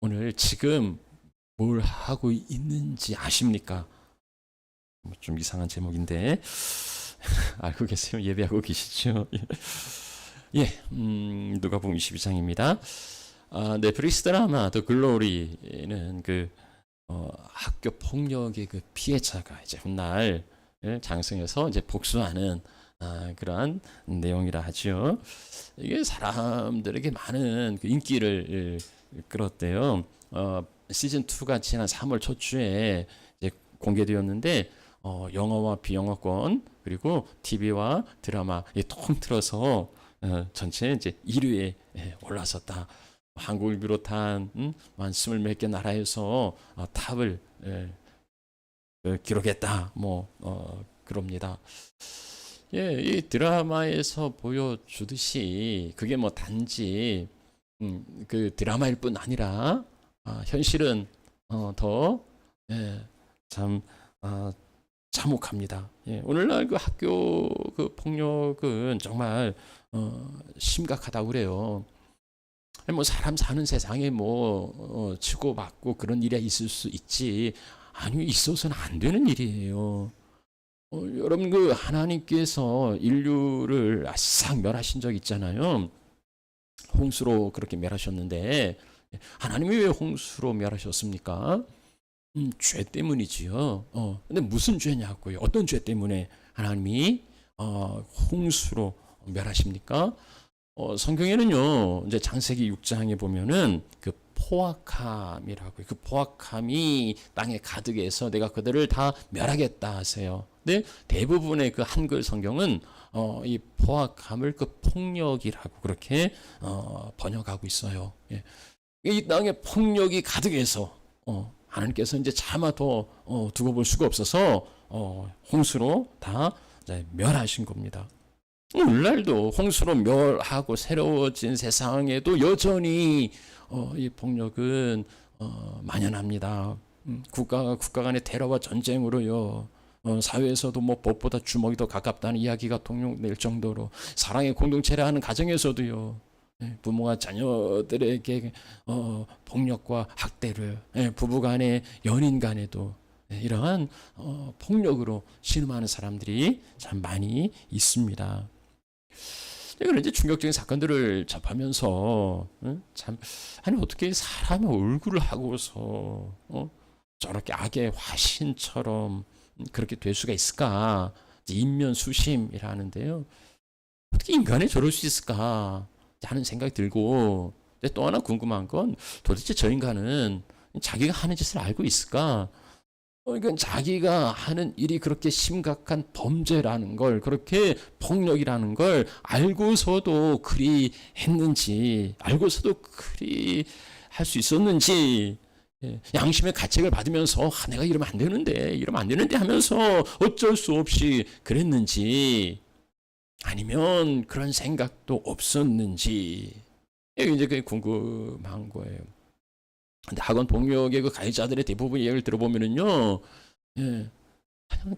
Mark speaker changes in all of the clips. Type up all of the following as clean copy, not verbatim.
Speaker 1: 오늘 지금 뭘 하고 있는지 아십니까? 좀 이상한 제목인데 알고 계세요? 예배하고 계시죠? 예, 누가복음 22장입니다. 넷플릭스 드라마 더 글로리는 학교 폭력의 그 피해자가 이제 훗날 장성해서 이제 복수하는 그러한 내용이라 하죠. 이게 사람들에게 많은 그 인기를 끌었대요. 시즌 2가 지난 3월 초쯤에 이제 공개되었는데 영어와 비영어권 그리고 TV와 드라마 통틀어서 전체 이제 1위에 올라섰다. 한국을 비롯한 한 20몇 개 나라에서 탑을 기록했다. 그럽니다. 예, 이 드라마에서 보여주듯이 그게 뭐 단지 그 드라마일 뿐 아니라 현실은 참 참혹합니다. 예, 오늘날 그 학교 그 폭력은 정말 심각하다고 그래요. 뭐 사람 사는 세상에 치고받고 그런 일이 있을 수 있지. 아니, 있어서는 안 되는 일이에요. 여러분 그 하나님께서 인류를 싹 멸하신 적 있잖아요. 홍수로 그렇게 멸하셨는데 하나님이 왜 홍수로 멸하셨습니까? 죄 때문이지요. 근데 무슨 죄냐고요? 어떤 죄 때문에 하나님이 홍수로 멸하십니까? 성경에는요, 이제 창세기 6장에 보면은 그 포악함이라고요. 그 포악함이 땅에 가득해서 내가 그들을 다 멸하겠다 하세요. 근데 대부분의 그 한글 성경은 이 포악함을 그 폭력이라고 그렇게 번역하고 있어요. 예. 이 땅에 폭력이 가득해서 하나님께서 이제 차마 더 두고 볼 수가 없어서 홍수로 다 멸하신 겁니다. 오늘날도 홍수로 멸하고 새로워진 세상에도 여전히 이 폭력은 만연합니다. 국가 간의 테러와 전쟁으로요. 사회에서도 법보다 주먹이 더 가깝다는 이야기가 통용될 정도로 사랑의 공동체를 하는 가정에서도요. 부모가 자녀들에게 폭력과 학대를, 부부 간에 연인 간에도 이러한 폭력으로 신음하는 사람들이 참 많이 있습니다. 이런 이제 충격적인 사건들을 접하면서 아니 어떻게 사람의 얼굴을 하고서 저렇게 악의 화신처럼 그렇게 될 수가 있을까? 인면수심이라는데요. 어떻게 인간이 저럴 수 있을까 하는 생각이 들고, 또 하나 궁금한 건 도대체 저 인간은 자기가 하는 짓을 알고 있을까? 그러니까 자기가 하는 일이 그렇게 심각한 범죄라는 걸, 그렇게 폭력이라는 걸 알고서도 그리 했는지, 알고서도 그리 할 수 있었는지, 양심의 가책을 받으면서 내가 이러면 안 되는데 하면서 어쩔 수 없이 그랬는지, 아니면 그런 생각도 없었는지, 이제 그게 궁금한 거예요. 근데 학원 폭력의 그 가해자들의 대부분 이야기를 들어보면은요, 그냥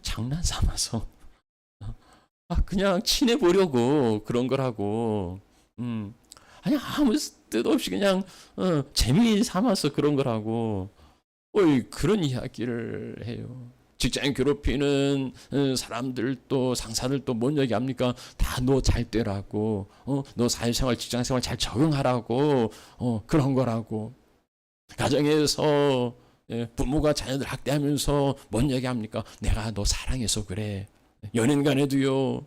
Speaker 1: 장난 삼아서, 그냥 친해보려고 그런 거라고, 아니, 아무 뜻 없이 그냥, 재미 삼아서 그런 거라고, 그런 이야기를 해요. 직장 괴롭히는 사람들도 상사들도 뭔 얘기합니까? 다 너 잘 되라고, 너 사회생활 직장생활 잘 적응하라고 그런 거라고. 가정에서 부모가 자녀들 학대하면서 뭔 얘기합니까? 내가 너 사랑해서 그래. 연인 간에도요.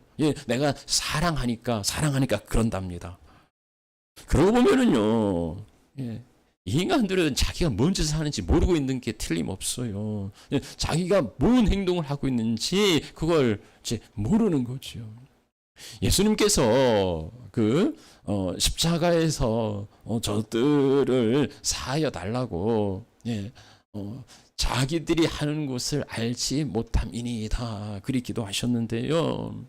Speaker 1: 내가 사랑하니까 그런답니다. 그러고 보면은요. 이 인간들은 자기가 뭔 짓을 하는지 모르고 있는 게 틀림없어요. 자기가 뭔 행동을 하고 있는지 그걸 이제 모르는 거죠. 예수님께서 십자가에서 저들을 사하여 달라고 자기들이 하는 것을 알지 못함이니이다 그리 기도하셨는데요.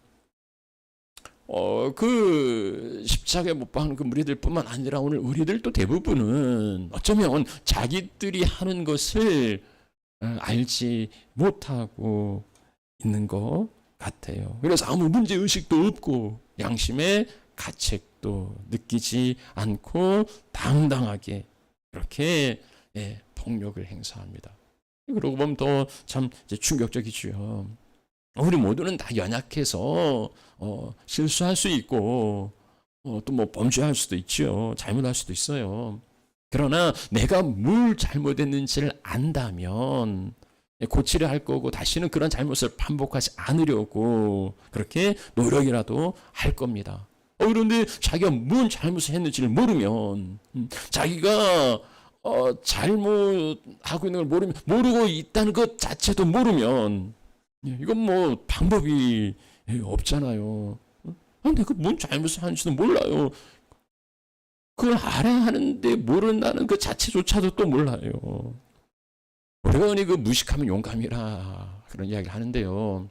Speaker 1: 그 십자가에 못 박는 그 무리들뿐만 아니라 오늘 우리들도 대부분은 어쩌면 자기들이 하는 것을 알지 못하고 있는 것 같아요. 그래서 아무 문제 의식도 없고 양심의 가책도 느끼지 않고 당당하게 그렇게 폭력을 행사합니다. 그러고 보면 더 참 충격적이지요. 우리 모두는 다 연약해서 실수할 수 있고 또 뭐 범죄할 수도 있죠. 잘못할 수도 있어요. 그러나 내가 뭘 잘못했는지를 안다면 고치려 할 거고 다시는 그런 잘못을 반복하지 않으려고 그렇게 노력이라도 할 겁니다. 그런데 자기가 뭔 잘못을 했는지를 모르면 자기가 잘못하고 있는 걸 모르고 있다는 것 자체도 모르면 이건 뭐 방법이 없잖아요. 내가 뭔 잘못을 하는지도 몰라요. 그걸 알아야 하는데 모른다는 그 자체조차도 또 몰라요. 우리가 흔히 그 무식하면 용감이라 그런 이야기를 하는데요.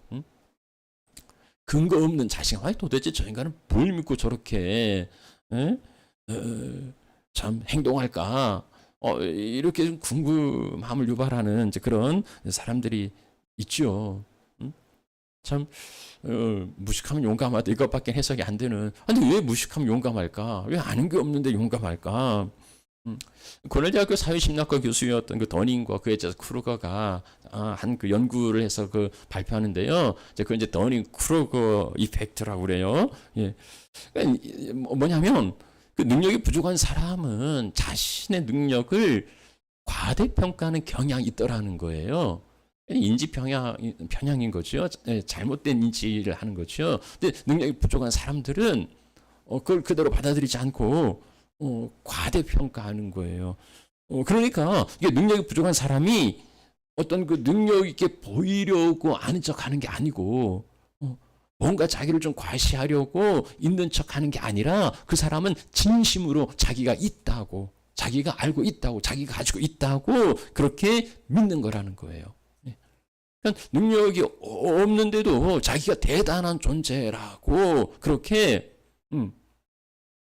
Speaker 1: 근거 없는 자신감. 아니 도대체 저 인간은 뭘 믿고 저렇게 참 행동할까? 이렇게 좀 궁금함을 유발하는 이제 그런 사람들이 있죠. 참 무식하면 용감하다 이것밖에 해석이 안 되는. 근데 왜 무식하면 용감할까? 왜 아는 게 없는데 용감할까? 고넬대학교 사회심리학과 교수였던 그 더닝과 그의 제자 크루거가 한 그 연구를 해서 그 발표하는데요. 이제 더닝 크루거 이펙트라고 그래요. 예. 그러니까 뭐냐면 그 능력이 부족한 사람은 자신의 능력을 과대평가하는 경향이 있더라는 거예요. 인지 편향인 거죠. 잘못된 인지를 하는 거죠. 근데 능력이 부족한 사람들은 그걸 그대로 받아들이지 않고 과대평가하는 거예요. 그러니까 이게 능력이 부족한 사람이 어떤 그 능력 있게 보이려고 아는 척하는 게 아니고 뭔가 자기를 좀 과시하려고 있는 척하는 게 아니라 그 사람은 진심으로 자기가 있다고, 자기가 알고 있다고, 자기가 가지고 있다고 그렇게 믿는 거라는 거예요. 그러니까 능력이 없는데도 자기가 대단한 존재라고 그렇게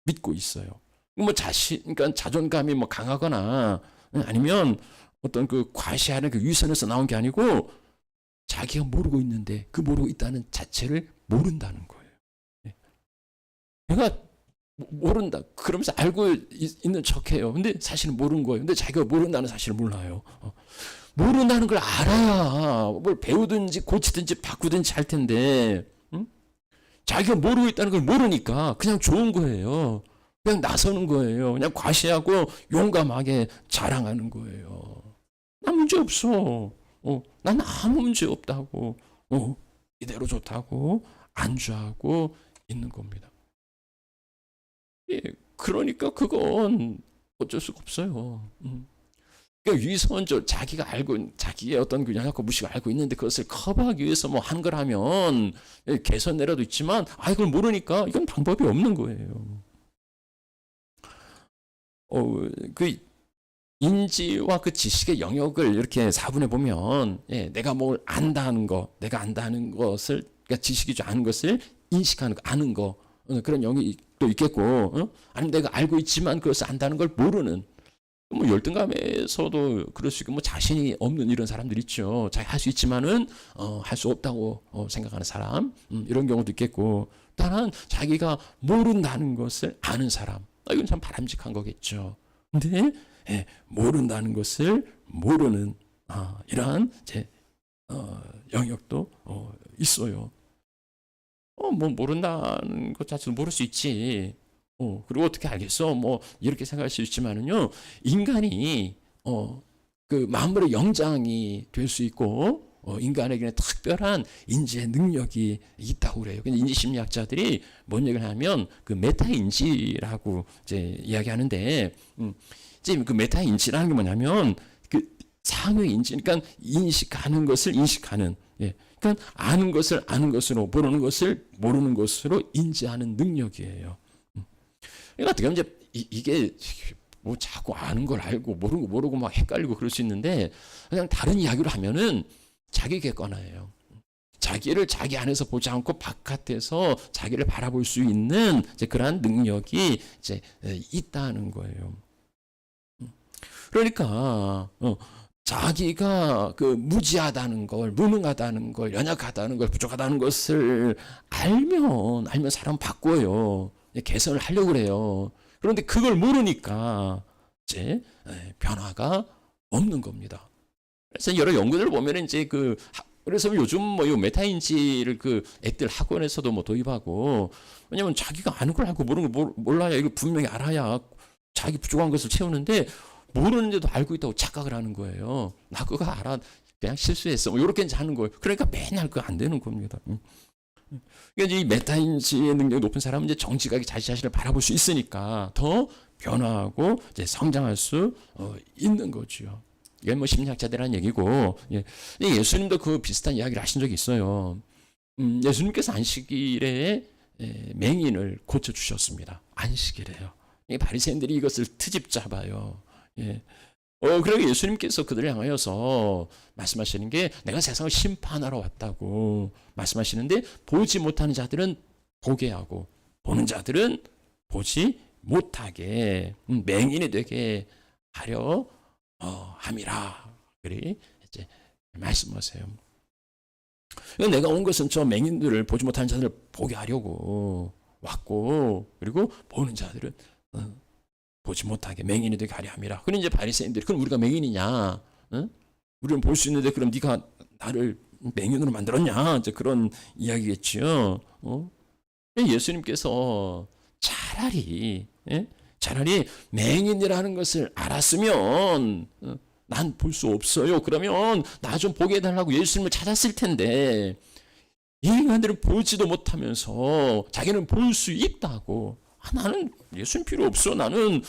Speaker 1: 믿고 있어요. 뭐 그러니까 자존감이 뭐 강하거나 아니면 어떤 그 과시하는 그 위선에서 나온 게 아니고 자기가 모르고 있는데 그 모르고 있다는 자체를 모른다는 거예요. 내가 모른다. 그러면서 알고 있는 척해요. 근데 사실은 모르는 거예요. 근데 자기가 모른다는 사실을 몰라요. 모른다는 걸 알아야 뭘 배우든지 고치든지 바꾸든지 할 텐데 자기가 모르고 있다는 걸 모르니까 그냥 좋은 거예요. 그냥 나서는 거예요. 그냥 과시하고 용감하게 자랑하는 거예요. 나 문제 없어. 난 아무 문제 없다고. 이대로 좋다고 안주하고 있는 겁니다. 예, 그러니까 그건 어쩔 수가 없어요. 그러니까 위선적 자기가 알고 자기의 어떤 그 연약과 무식을 알고 있는데 그것을 커버하기 위해서 뭐 한 거라면 개선내라도 있지만 이걸 모르니까 이건 방법이 없는 거예요. 그 인지와 그 지식의 영역을 이렇게 사분해 보면 내가 뭘 안다는 거, 내가 안다는 것을 그러니까 지식이죠. 아는 것을 인식하는 거, 아는 거 그런 영역이 또 있겠고 아니면 내가 알고 있지만 그것을 안다는 걸 모르는 뭐 열등감에서도 그럴 수 있고 뭐 자신이 없는 이런 사람들 있죠. 자기 할 수 있지만은 할 수 없다고 생각하는 사람 이런 경우도 있겠고 다른 자기가 모른다는 것을 아는 사람 이건 참 바람직한 거겠죠. 근데 모른다는 것을 모르는 이러한 영역도 있어요. 뭐 모른다는 것 자체도 모를 수 있지. 그리고 어떻게 알겠어? 뭐 이렇게 생각할 수 있지만은요, 인간이 그 만물의 영장이 될 수 있고 인간에게는 특별한 인지의 능력이 있다고 그래요. 근데 인지 심리학자들이 뭔 얘기를 하면 그 메타 인지라고 이제 이야기하는데, 이제 그 메타 인지라는 게 뭐냐면 그 상위 인지, 그러니까 인식하는 것을 인식하는, 그러니까 아는 것을 아는 것으로, 모르는 것을 모르는 것으로 인지하는 능력이에요. 그러니까 어떻게 하면 이제 이게 뭐 자꾸 아는 걸 알고 모르는 거 모르고 막 헷갈리고 그럴 수 있는데 그냥 다른 이야기로 하면은 자기 객관화예요. 자기를 자기 안에서 보지 않고 바깥에서 자기를 바라볼 수 있는 이제 그러한 능력이 이제 있다는 거예요. 그러니까 자기가 그 무지하다는 걸, 무능하다는 걸, 연약하다는 걸, 부족하다는 것을 알면 사람 바꿔요. 개선을 하려고 그래요. 그런데 그걸 모르니까 이제 변화가 없는 겁니다. 그래서 여러 연구들을 보면 이제 그래서 요즘 뭐 요 메타인지를 그 애들 학원에서도 뭐 도입하고, 왜냐면 자기가 아는 걸 알고 모르는 걸 몰라야, 이거 분명히 알아야 자기 부족한 것을 채우는데, 모르는데도 알고 있다고 착각을 하는 거예요. 나 그거 알아, 그냥 실수했어, 뭐 이렇게 이제 하는 거예요. 그러니까 맨날 그거 안 되는 겁니다. 그러니까 이 메타인지의 능력이 높은 사람은 이제 정직하게 자기 자신을 바라볼 수 있으니까 더 변화하고 이제 성장할 수 있는 거죠. 이게 뭐 심리학자들 한 얘기고, 예수님도 그 비슷한 이야기를 하신 적이 있어요. 예수님께서 안식일에 맹인을 고쳐 주셨습니다. 안식일에요. 바리새인들이 이것을 트집 잡아요. 그리고 예수님께서 그들을 향하여서 말씀하시는 게, 내가 세상을 심판하러 왔다고 말씀하시는데, 보지 못하는 자들은 보게 하고 보는 자들은 보지 못하게 맹인이 되게 하려 함이라. 그리 이제 말씀하세요. 내가 온 것은 저 맹인들을, 보지 못하는 자들을 보게 하려고 왔고, 그리고 보는 자들은 보지 못하게 맹인이 되게 하려 함이라. 그럼 이제 바리새인들이, 그럼 우리가 맹인이냐? 우리는 볼 수 있는데 그럼 네가 나를 맹인으로 만들었냐? 이제 그런 이야기겠죠. 예수님께서 차라리 맹인이라는 것을 알았으면, 난 볼 수 없어요, 그러면 나 좀 보게 해달라고 예수님을 찾았을 텐데, 이 인간들은 보지도 못하면서 자기는 볼 수 있다고, 나는 예수님 필요 없어, 나는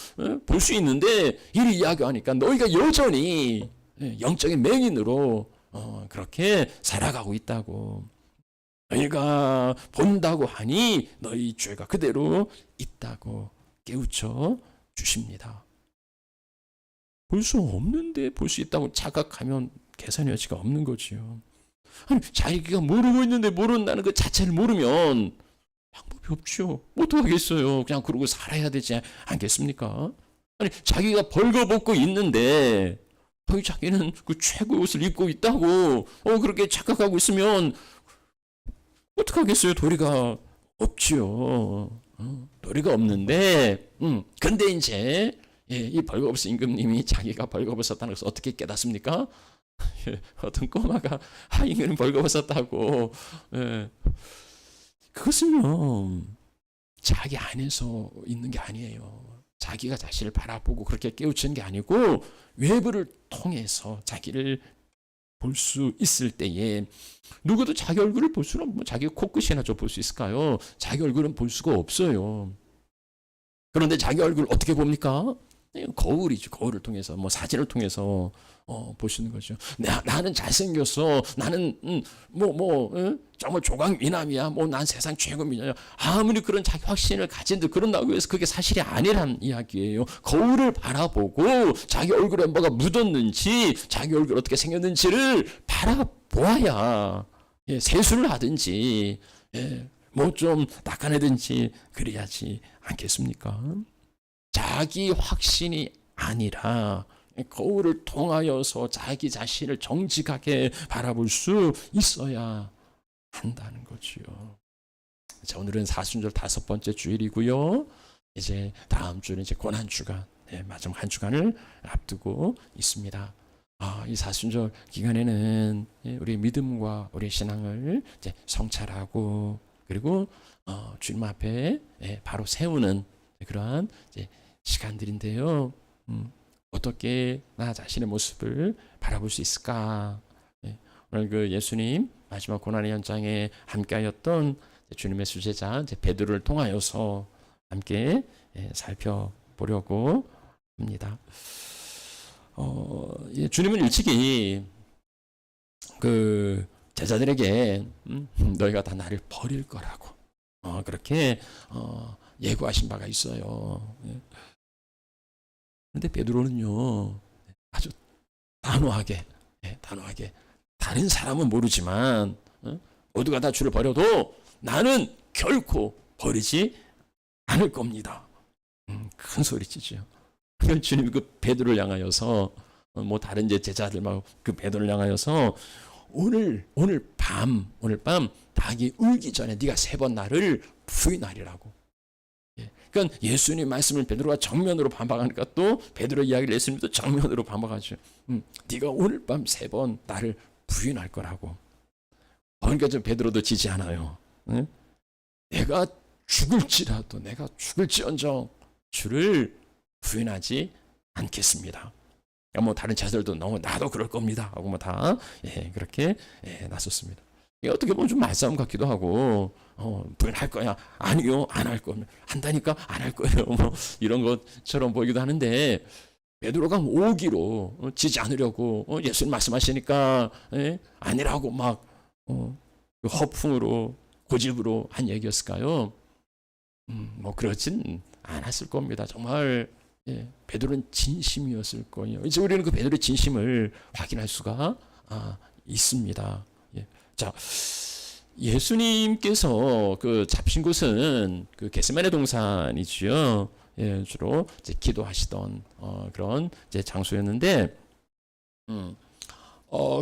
Speaker 1: 볼 수 있는데, 이리 이야기하니까 너희가 여전히 영적인 맹인으로 그렇게 살아가고 있다고. 너희가 본다고 하니 너희 죄가 그대로 있다고 깨우쳐 주십니다. 볼 수 없는데 볼 수 있다고 착각하면 계산의 여지가 없는 거지요. 아니, 자기가 모르고 있는데 모른다는 그 자체를 모르면 방법이 없죠. 어떡하겠어요. 그냥 그러고 살아야 되지 않겠습니까? 아니, 자기가 벌거벗고 있는데 자기는 그 최고의 옷을 입고 있다고 그렇게 착각하고 있으면 어떡하겠어요. 도리가 없지요. 도리가 없는데, 근데 이제 이 벌거벗은 임금님이 자기가 벌거벗었다는 것을 어떻게 깨닫습니까? 어떤 꼬마가 임금님 벌거벗었다고. 그것은요, 자기 안에서 있는 게 아니에요. 자기가 자신을 바라보고 그렇게 깨우치는 게 아니고, 외부를 통해서 자기를 볼 수 있을 때에, 누구도 자기 얼굴을 볼 수는, 뭐 자기 코끝이나 좀 볼 수 있을까요? 자기 얼굴은 볼 수가 없어요. 그런데 자기 얼굴을 어떻게 봅니까? 거울이죠. 거울을 통해서, 뭐 사진을 통해서 보시는 거죠. 나는 잘생겼어. 나는 정말 조각 미남이야. 뭐 난 세상 최고 미남이야. 아무리 그런 자기 확신을 가진들 그런다고 해서 그게 사실이 아니란 이야기예요. 거울을 바라보고 자기 얼굴에 뭐가 묻었는지, 자기 얼굴 어떻게 생겼는지를 바라보아야 세수를 하든지 뭐 좀 닦아내든지 그래야지 않겠습니까? 자기 확신이 아니라 거울을 통하여서 자기 자신을 정직하게 바라볼 수 있어야 한다는 거지요. 자, 오늘은 사순절 5번째 주일이고요. 이제 다음 주는 이제 고난주간, 마지막 한 주간을 앞두고 있습니다. 이 사순절 기간에는 우리 믿음과 우리 신앙을 이제 성찰하고, 그리고 주님 앞에 바로 세우는 그러한 이제 시간들인데요. 어떻게 나 자신의 모습을 바라볼 수 있을까? 오늘 그 예수님 마지막 고난의 현장에 함께하였던 주님의 수제자 베드로를 통하여서 함께 살펴보려고 합니다. 주님은 일찍이 그 제자들에게 너희가 다 나를 버릴 거라고 그렇게 예고하신 바가 있어요. 그런데 베드로는요, 아주 단호하게 다른 사람은 모르지만 모두가 다 주를 버려도 나는 결코 버리지 않을 겁니다. 큰 소리치죠. 주님이 그 베드로를 향하여서 뭐 다른 이제 제자들 막 그 베드로를 향하여서 오늘 밤 닭이 울기 전에 네가 3번 나를 부인하리라고. 그러니까 예수님 말씀을 베드로가 정면으로 반박하니까 또 베드로 이야기를 예수님도 정면으로 반박하죠. 네가 오늘 밤 3번 나를 부인할 거라고. 그러니까 저 베드로도 지지 않아요. 응? 내가 죽을지언정 주를 부인하지 않겠습니다. 그러니까 뭐 다른 제자들도 나도 그럴 겁니다 하고 뭐 다 그렇게 나섰습니다. 이게 어떻게 보면 좀 말싸움 같기도 하고 부인할 거야? 아니요, 안 할 거면 한다니까 안 할 거예요. 뭐 이런 것처럼 보이기도 하는데 베드로가 오기로 지지 않으려고 예수님 말씀하시니까 아니라고 막 허풍으로 고집으로 한 얘기였을까요? 뭐 그렇진 않았을 겁니다. 정말 베드로는 진심이었을 거예요. 이제 우리는 그 베드로의 진심을 확인할 수가 있습니다. 자, 예수님께서 그 잡힌 곳은 그 겟세마네 동산이지요. 주로 이제 기도하시던 그런 이제 장소였는데,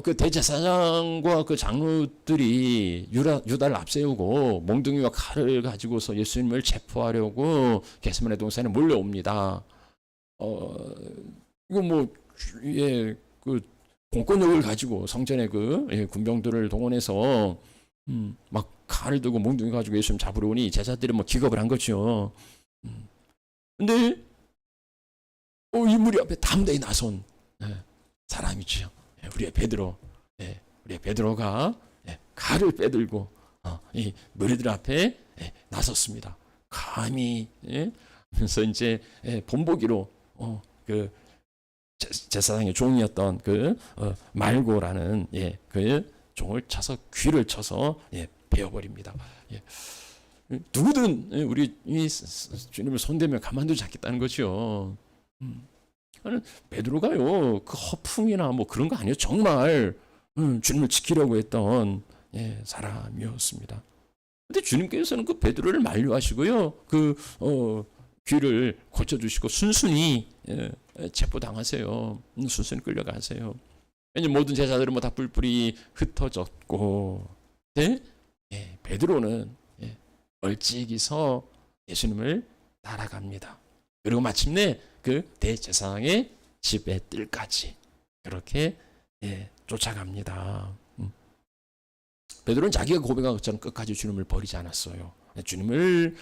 Speaker 1: 그 대제사장과 그 장로들이 유다를 앞세우고 몽둥이와 칼을 가지고서 예수님을 체포하려고 겟세마네 동산에 몰려옵니다. 이거 뭐, 그 공권력을 가지고 성전에 그 군병들을 동원해서 막 칼을 들고 몽둥이 가지고 예수님 잡으러 오니 제자들이 뭐 기겁을 한 거죠. 근데 이 무리 앞에 담대히 나선 사람이죠. 우리의 베드로. 우리의 베드로가 칼을 빼들고 이 무리들 앞에 나섰습니다. 감히 하면서 이제 본보기로 그 제사장의 종이었던 그 말고라는 그 종을 쳐서 귀를 쳐서 베어버립니다. 누구든 우리 이 주님을 손대면 가만두지 않겠다는 거죠. 베드로가요 그 허풍이나 뭐 그런 거 아니에요. 정말 주님을 지키려고 했던 사람이었습니다. 근데 주님께서는 그 베드로를 만류하시고요 그 귀를 고쳐주시고 순순히 체포당하세요. 순순히 끌려가세요. 왜냐면 모든 제자들은 뭐 다 뿔뿔이 흩어졌고, 베드로는 멀찍이서 예수님을 따라갑니다. 그리고 마침내 그 대제사장의 집의 뜰까지 그렇게 쫓아갑니다. 베드로는 자기가 고백한 것처럼 끝까지 주님을 버리지 않았어요. 주님을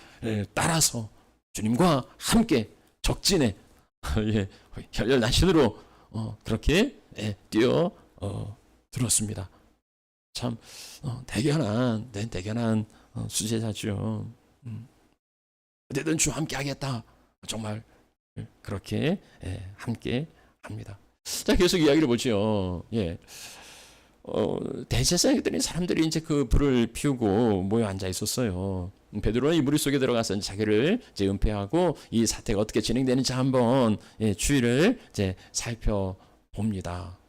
Speaker 1: 따라서 주님과 함께 적진에 혈혈단신으로 그렇게 뛰어 들었습니다. 참 대견한 수제자죠. 어쨌든 주와 함께 하겠다. 정말 그렇게 함께 합니다. 자, 계속 이야기를 보죠. 대제사장들이 사람들이 이제 그 불을 피우고 모여 앉아 있었어요. 베드로는 이 무리 속에 들어가서 자기를 이제 은폐하고 이 사태가 어떻게 진행되는지 한번 추이를 이제 살펴봅니다.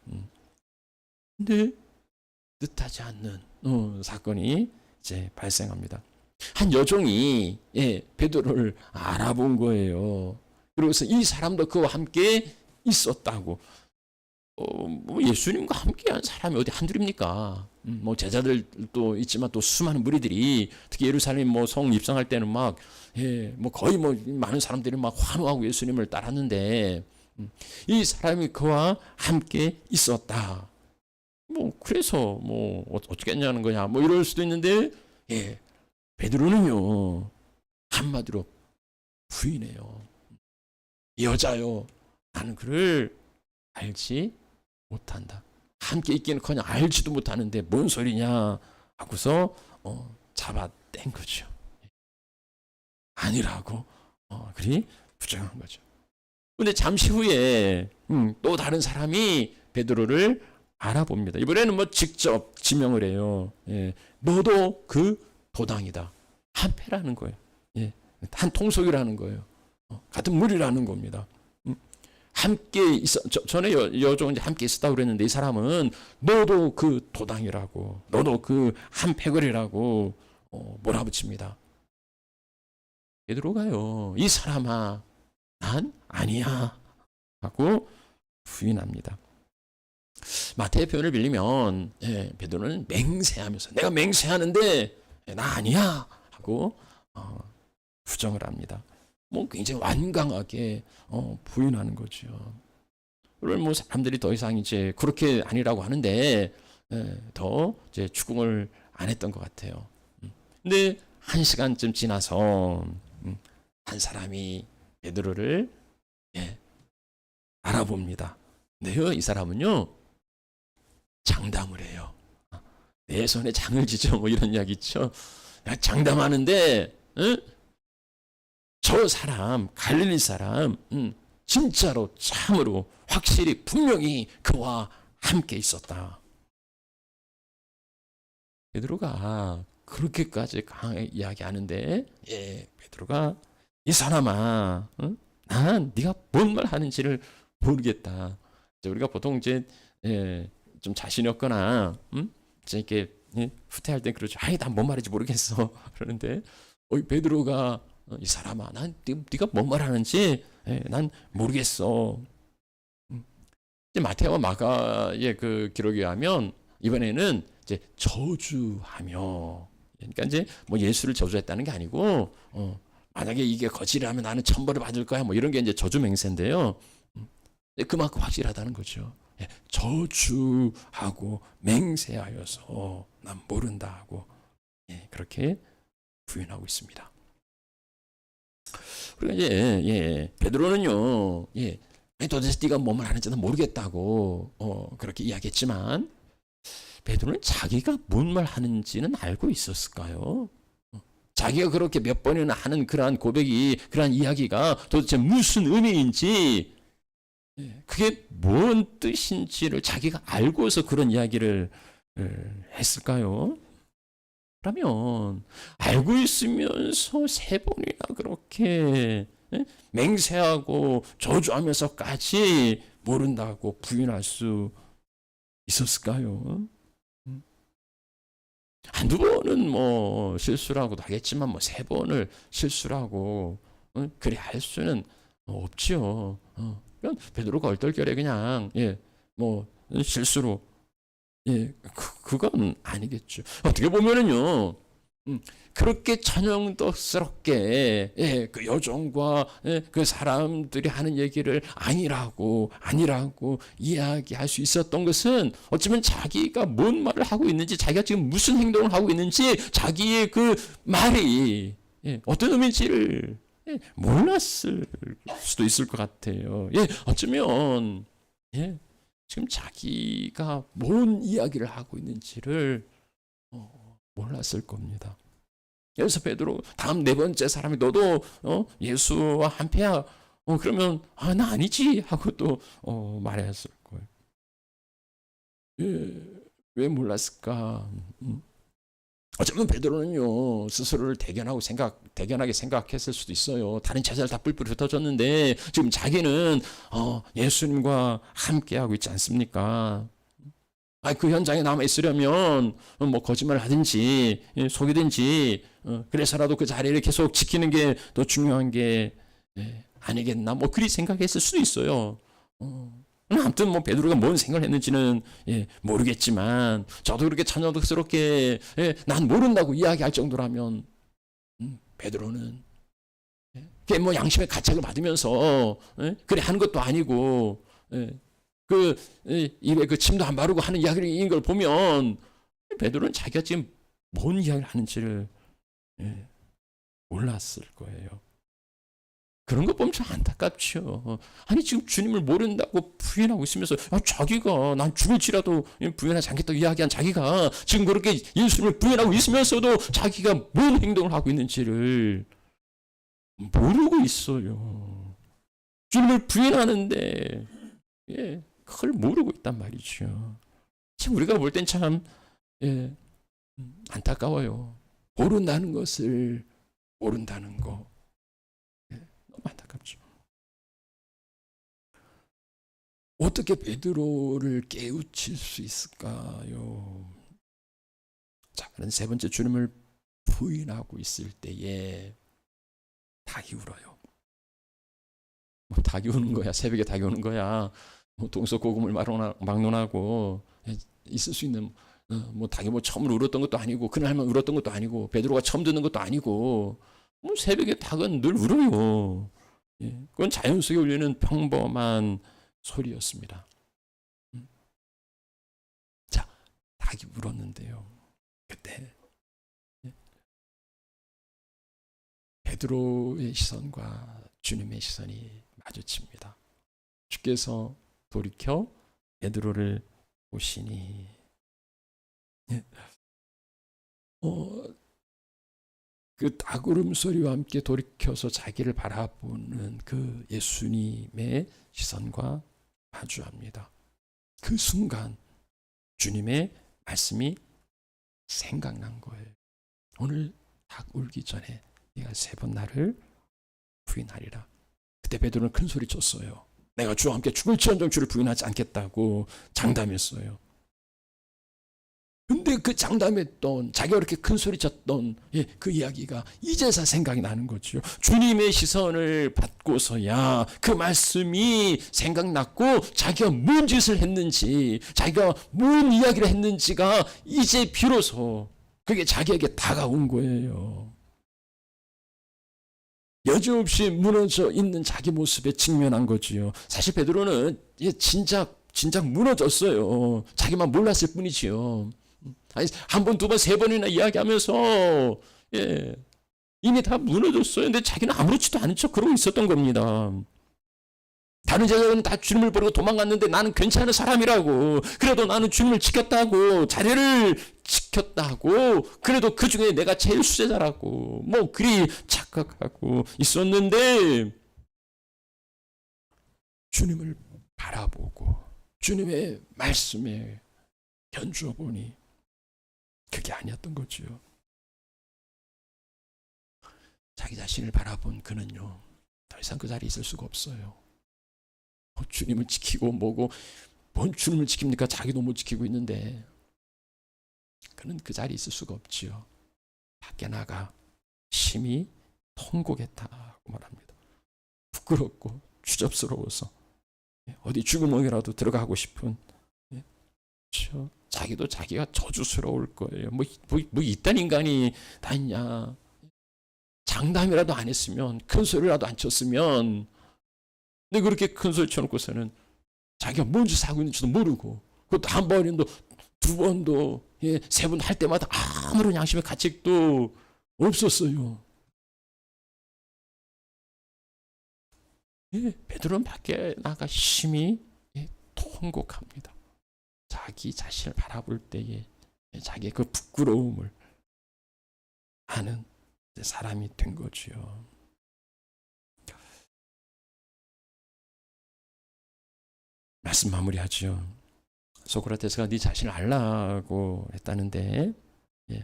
Speaker 1: 근데 뜻하지 않는 사건이 이제 발생합니다. 한 여종이 베드로를 알아본 거예요. 그래서 이 사람도 그와 함께 있었다고. 뭐 예수님과 함께한 사람이 어디 한둘입니까? 뭐 제자들도 있지만 또 수많은 무리들이 특히 예루살렘 뭐 성 입성할 때는 막 뭐 거의 뭐 많은 사람들이 막 환호하고 예수님을 따랐는데 이 사람이 그와 함께 있었다. 뭐 그래서 뭐 어떻게 했냐는 거냐 뭐 이럴 수도 있는데 베드로는요 한마디로 부인해요. 여자요 나는 그를 알지 못한다. 함께 있기는커녕 알지도 못하는데 뭔 소리냐 하고서 잡아댄 거죠. 아니라고 그리 부정한 거죠. 근데 잠시 후에 또 다른 사람이 베드로를 알아봅니다. 이번에는 뭐 직접 지명을 해요. 너도 그 도당이다. 한패라는 거예요. 한 통속이라는 거예요. 같은 무리라는 겁니다. 함께 있어 전에 여종은 함께 있었다고 그랬는데 이 사람은 너도 그 도당이라고 너도 그 한패거리라고 몰아붙입니다. 베드로가요 이 사람아 난 아니야 하고 부인합니다. 마태의 표현을 빌리면 베드로는 맹세하면서 내가 맹세하는데 나 아니야 하고 부정을 합니다. 뭐 굉장히 완강하게 부인하는 거죠. 그걸 뭐 사람들이 더 이상 이제 그렇게 아니라고 하는데 더 이제 추궁을 안 했던 것 같아요. 근데 1시간쯤 지나서 한 사람이 베드로를 알아봅니다. 근데요, 이 사람은요 장담을 해요. 내 손에 장을 지죠, 뭐 이런 이야기 있죠. 장담하는데 저 사람, 갈릴리 사람, 진짜로 참으로 확실히 분명히 그와 함께 있었다. 베드로가 그렇게까지 강하게 이야기하는데, 베드로가 이 사람아, 난 네가 뭔 말 하는지를 모르겠다. 우리가 보통 이제 좀 자신이 없거나, 이렇게 후퇴할 때 그러죠. 아이, 난 뭔 말인지 모르겠어. 그러는데 베드로가 이 사람아, 난 네가 뭔 말하는지 난 모르겠어. 이제 마태와 마가의 그 기록에 하면 이번에는 이제 저주하며, 그러니까 이제 뭐 예수를 저주했다는 게 아니고 만약에 이게 거짓이라면 나는 천벌을 받을 거야, 뭐 이런 게 이제 저주 맹세인데요. 그만큼 확실하다는 거죠. 저주하고 맹세하여서 난 모른다 하고 그렇게 부인하고 있습니다. 그러니까 이제 베드로는요, 도대체 네가 뭔 하는지 난 모르겠다고 그렇게 이야기했지만, 베드로는 자기가 뭔 말 하는지는 알고 있었을까요? 자기가 그렇게 몇 번이나 하는 그러한 고백이, 그러한 이야기가 도대체 무슨 의미인지, 그게 뭔 뜻인지를 자기가 알고서 그런 이야기를 했을까요? 그러면 알고 있으면서 3번이나 그렇게 맹세하고 저주하면서까지 모른다고 부인할 수 있었을까요? 한두 번은 뭐 실수라고도 하겠지만 뭐 3번을 실수라고 그리 할 수는 없죠. 베드로가 얼떨결에 그냥 뭐 실수로 그건 아니겠죠. 어떻게 보면은요, 그렇게 전형덕스럽게 그 여종과 그 사람들이 하는 얘기를 아니라고 이야기할 수 있었던 것은 어쩌면 자기가 뭔 말을 하고 있는지, 자기가 지금 무슨 행동을 하고 있는지, 자기의 그 말이 어떤 의미인지를 몰랐을 수도 있을 것 같아요. 어쩌면 지금 자기가 뭔 이야기를 하고 있는지를 몰랐을 겁니다. 그래서 베드로 다음 4번째 사람이 너도 예수와 한패야? 그러면 나 아니지 하고 또 말했을 거예요. 왜 몰랐을까? 어쩌면 베드로는요 스스로를 대견하게 생각했을 수도 있어요. 다른 제자들 다 뿔뿔이 흩어졌는데 지금 자기는 예수님과 함께하고 있지 않습니까? 그 현장에 남아 있으려면 뭐 거짓말을 하든지 속이든지 그래서라도 그 자리를 계속 지키는 게 더 중요한 게 아니겠나, 뭐 그리 생각했을 수도 있어요. 아무튼 뭐 베드로가 뭔 생각을 했는지는 모르겠지만, 저도 그렇게 천연덕스럽게 난 모른다고 이야기할 정도라면 베드로는 그게 뭐 양심의 가책을 받으면서 그래 하는 것도 아니고 그 입에 그 침도 안 바르고 하는 이야기인 걸 보면 베드로는 자기가 지금 뭔 이야기를 하는지를 몰랐을 거예요. 그런 거 보면 좀 안타깝죠. 아니 지금 주님을 모른다고 부인하고 있으면서 자기가 난 죽을지라도 부인하지 않겠다고 이야기한 자기가 지금 그렇게 예수님을 부인하고 있으면서도 자기가 뭔 행동을 하고 있는지를 모르고 있어요. 주님을 부인하는데 그걸 모르고 있단 말이죠. 참 우리가 볼 땐 참 안타까워요. 모른다는 것을 모른다는 거. 너무 안타깝죠. 어떻게 베드로를 깨우칠 수 있을까요? 자, 그런 3번째 주님을 부인하고 있을 때에 닭이 울어요. 뭐 닭이 우는 거야, 새벽에 닭이 우는 거야, 뭐 동서고금을 막론하고 있을 수 있는, 뭐 닭이 뭐 처음으로 울었던 것도 아니고 그날만 울었던 것도 아니고 베드로가 처음 듣는 것도 아니고 뭐 새벽에 닭은 늘 울어요. 예, 그건 자연 속에 울리는 평범한 소리였습니다. 자, 닭이 울었는데요. 그때 베드로의 시선과 주님의 시선이 마주칩니다. 주께서 돌이켜 베드로를 보시니 그 닭 울음소리와 함께 돌이켜서 자기를 바라보는 그 예수님의 시선과 마주합니다. 그 순간 주님의 말씀이 생각난 거예요. 오늘 닭 울기 전에 네가 3번 나를 부인하리라. 그때 베드로는 큰 소리 쳤어요. 내가 주와 함께 죽을지언정 주를 부인하지 않겠다고 장담했어요. 근데 그 장담했던, 자기가 그렇게 큰 소리 쳤던 그 이야기가 이제서 생각이 나는 거죠. 주님의 시선을 받고서야 그 말씀이 생각났고, 자기가 뭔 짓을 했는지, 자기가 뭔 이야기를 했는지가 이제 비로소 그게 자기에게 다가온 거예요. 여지없이 무너져 있는 자기 모습에 직면한 거지요. 사실 베드로는 진작 무너졌어요. 자기만 몰랐을 뿐이지요. 아니, 1번, 2번, 3번이나 이야기하면서 이미 다 무너졌어요. 근데 자기는 아무렇지도 않은 척 그러고 있었던 겁니다. 다른 제자들은 다 주님을 버리고 도망갔는데 나는 괜찮은 사람이라고, 그래도 나는 주님을 지켰다고, 자리를 지켰다고, 그래도 그 중에 내가 제일 수제자라고 뭐 그리 착각하고 있었는데, 주님을 바라보고 주님의 말씀에 견주어 보니 그게 아니었던 거죠. 자기 자신을 바라본 그는요, 더 이상 그 자리에 있을 수가 없어요. 주님을 지키고 뭐고, 뭔 주님을 지킵니까? 자기도 못 지키고 있는데. 그는 그 자리에 있을 수가 없지요. 밖에 나가 심히 통곡했다고 말합니다. 부끄럽고 추접스러워서 어디 쥐구멍이라도 들어가고 싶은, 그렇죠? 자기도 자기가 저주스러울 거예요. 뭐 이딴 인간이 다 있냐. 장담이라도 안 했으면, 큰 소리라도 안 쳤으면, 근데 그렇게 큰 소리 쳐놓고서는 자기가 뭔 짓을 하고 있는지도 모르고, 그것도 1번도 2번도 3번 할 때마다 아무런 양심의 가책도 없었어요. 베드로는 밖에 나가 심히 통곡합니다. 자기 자신을 바라볼 때에 자기의 그 부끄러움을 아는 사람이 된 거지요. 말씀 마무리하죠. 소크라테스가 네 자신을 알라고 했다는데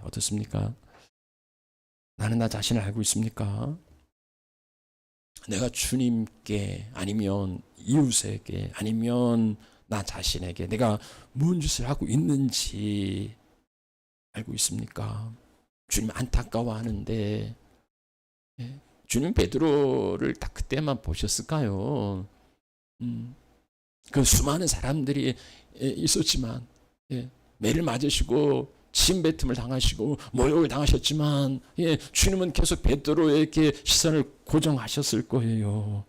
Speaker 1: 어떻습니까? 나는 나 자신을 알고 있습니까? 내가 주님께, 아니면 이웃에게, 아니면 나 자신에게 내가 무슨 짓을 하고 있는지 알고 있습니까? 주님 안타까워하는데, 주님 베드로를 딱 그때만 보셨을까요? 그 수많은 사람들이 있었지만, 매를 맞으시고 침뱉음을 당하시고 모욕을 당하셨지만, 주님은 계속 베드로에게 시선을 고정하셨을 거예요.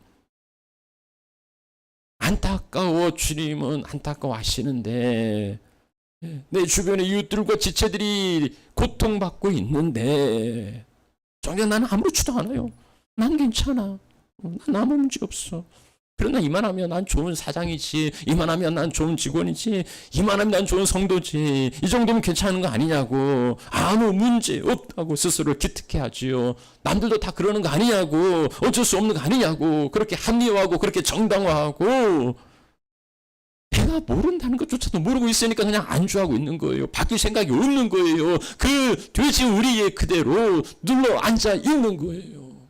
Speaker 1: 안타까워, 주님은 안타까워하시는데, 내 주변의 이웃들과 지체들이 고통받고 있는데 정작 나는 아무렇지도 않아요. 난 괜찮아. 난 아무 문제 없어. 그러나 이만하면 난 좋은 사장이지, 이만하면 난 좋은 직원이지, 이만하면 난 좋은 성도지, 이 정도면 괜찮은 거 아니냐고, 아무 문제 없다고 스스로를 기특해 하지요. 남들도 다 그러는 거 아니냐고, 어쩔 수 없는 거 아니냐고, 그렇게 합리화하고 그렇게 정당화하고, 내가 모른다는 것조차도 모르고 있으니까 그냥 안주하고 있는 거예요. 바뀔 생각이 없는 거예요. 그 돼지 우리의 그대로 눌러 앉아 있는 거예요.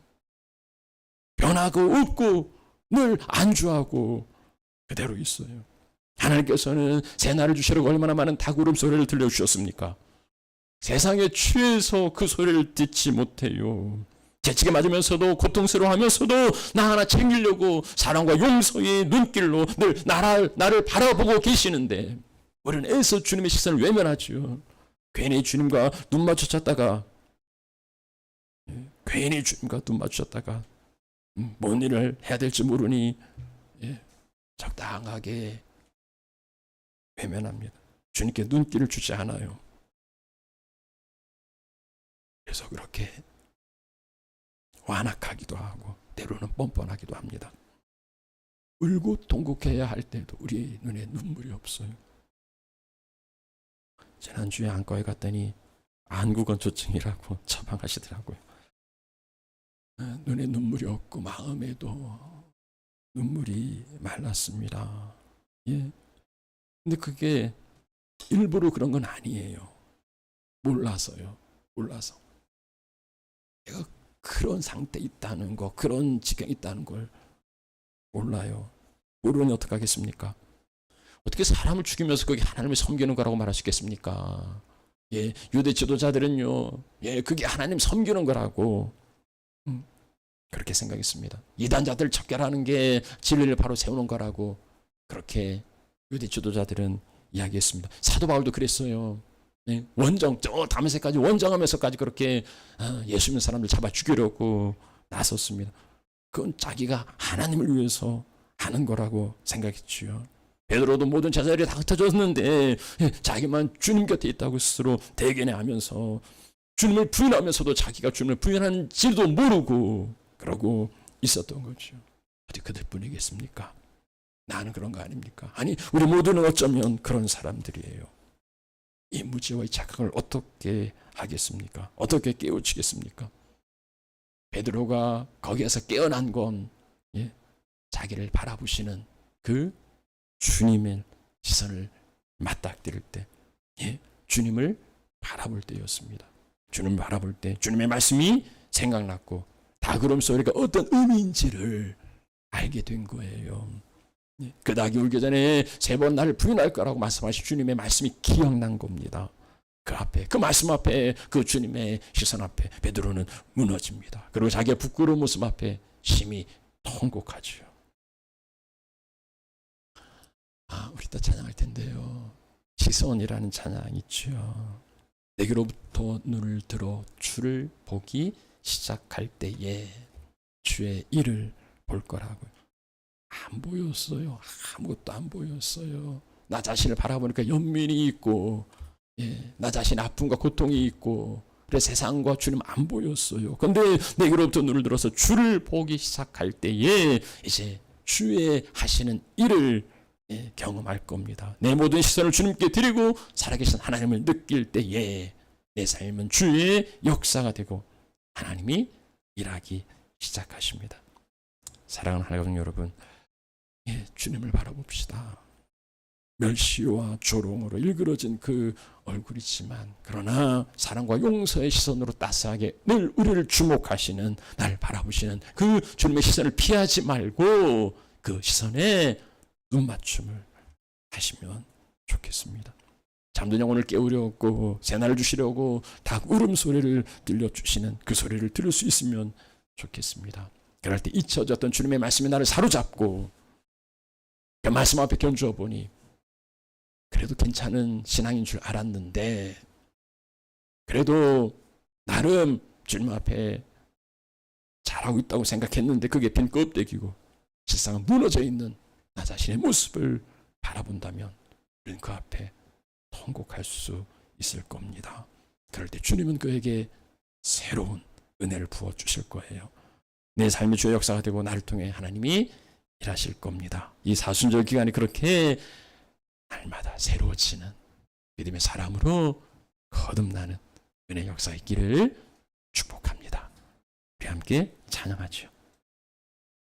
Speaker 1: 변화가 없고 늘 안주하고 그대로 있어요. 하나님께서는 새날을 주시려고 얼마나 많은 닭 울음소리를 들려주셨습니까? 세상에 취해서 그 소리를 듣지 못해요. 재치게 맞으면서도, 고통스러워하면서도 나 하나 챙기려고 사랑과 용서의 눈길로 늘 나를 바라보고 계시는데, 우리는 애써 주님의 시선을 외면하죠. 괜히 주님과 눈 마주쳤다가 괜히 주님과 눈 맞추셨다가 뭔 일을 해야 될지 모르니 적당하게 외면합니다. 주님께 눈길을 주지 않아요. 그래서 그렇게 완악하기도 하고 때로는 뻔뻔하기도 합니다. 울고 통곡해야 할 때도 우리 눈에 눈물이 없어요. 지난주에 안과에 갔더니 안구건조증이라고 처방하시더라고요. 눈에 눈물이 없고 마음에도 눈물이 말랐습니다. 예. 근데 그게 일부러 그런 건 아니에요. 몰라서요. 몰라서. 내가 그런 상태에 있다는 거, 그런 지경에 있다는 걸 몰라요. 모르니 어떡하겠습니까? 어떻게 사람을 죽이면서 그게 하나님을 섬기는 거라고 말할 수 있겠습니까? 예, 유대 지도자들은요, 그게 하나님 섬기는 거라고 그렇게 생각했습니다. 이단자들 척결하는 게 진리를 바로 세우는 거라고 그렇게 유대 지도자들은 이야기했습니다. 사도 바울도 그랬어요. 원정, 저 다메섹까지 원정하면서까지 그렇게 예수 믿는 사람들 잡아 죽이려고 나섰습니다. 그건 자기가 하나님을 위해서 하는 거라고 생각했지요. 베드로도 모든 제자들이 다 흩어졌는데 자기만 주님 곁에 있다고 스스로 대견해하면서 주님을 부인하면서도 자기가 주님을 부인하는지도 모르고 그러고 있었던 거죠. 어디 그들뿐이겠습니까? 나는 그런 거 아닙니까? 아니, 우리 모두는 어쩌면 그런 사람들이에요. 이 무지와 이 착각을 어떻게 하겠습니까? 어떻게 깨우치겠습니까? 베드로가 거기에서 깨어난 건 자기를 바라보시는 그 주님의 시선을 맞닥뜨릴 때, 주님을 바라볼 때였습니다. 주님을 바라볼 때 주님의 말씀이 생각났고 닭울음 소리가 어떤 의미인지를 알게 된 거예요. 그 닭이 울기 전에 3번 나를 부인할 거라고 말씀하신 주님의 말씀이 기억난 겁니다. 그 앞에, 그 말씀 앞에, 그 주님의 시선 앞에 베드로는 무너집니다. 그리고 자기의 부끄러운 모습 앞에 심히 통곡하죠. 우리 또 찬양할 텐데요. 시선이라는 찬양 있죠. 내게로부터 눈을 들어 주를 보기 시작할 때에 주의 일을 볼 거라고요. 안 보였어요. 아무것도 안 보였어요. 나 자신을 바라보니까 연민이 있고, 나 자신의 아픔과 고통이 있고, 그래서 세상과 주님 안 보였어요. 그런데 내게로부터 눈을 들어서 주를 보기 시작할 때에 이제 주의 하시는 일을 경험할 겁니다. 내 모든 시선을 주님께 드리고 살아계신 하나님을 느낄 때에 내 삶은 주의 역사가 되고 하나님이 일하기 시작하십니다. 사랑하는 하나님 여러분, 주님을 바라봅시다. 멸시와 조롱으로 일그러진 그 얼굴이지만 그러나 사랑과 용서의 시선으로 따스하게 늘 우리를 주목하시는, 날 바라보시는 그 주님의 시선을 피하지 말고 그 시선에 눈맞춤을 하시면 좋겠습니다. 잠든 영혼을 깨우려고 새날을 주시려고 닭 울음소리를 들려주시는 그 소리를 들을 수 있으면 좋겠습니다. 그럴 때 잊혀졌던 주님의 말씀이 나를 사로잡고 그 말씀 앞에 견주어 보니 그래도 괜찮은 신앙인 줄 알았는데 그래도 나름 주님 앞에 잘하고 있다고 생각했는데 그게 빈 껍데기고 실상은 무너져 있는 나 자신의 모습을 바라본다면 우리는 그 앞에 통곡할 수 있을 겁니다. 그럴 때 주님은 그에게 새로운 은혜를 부어주실 거예요. 내 삶의 주의 역사가 되고 나를 통해 하나님이 일하실 겁니다. 이 사순절 기간이 그렇게 날마다 새로워지는 믿음의 사람으로 거듭나는 은혜 역사 있기를 축복합니다. 우리 함께 찬양하죠.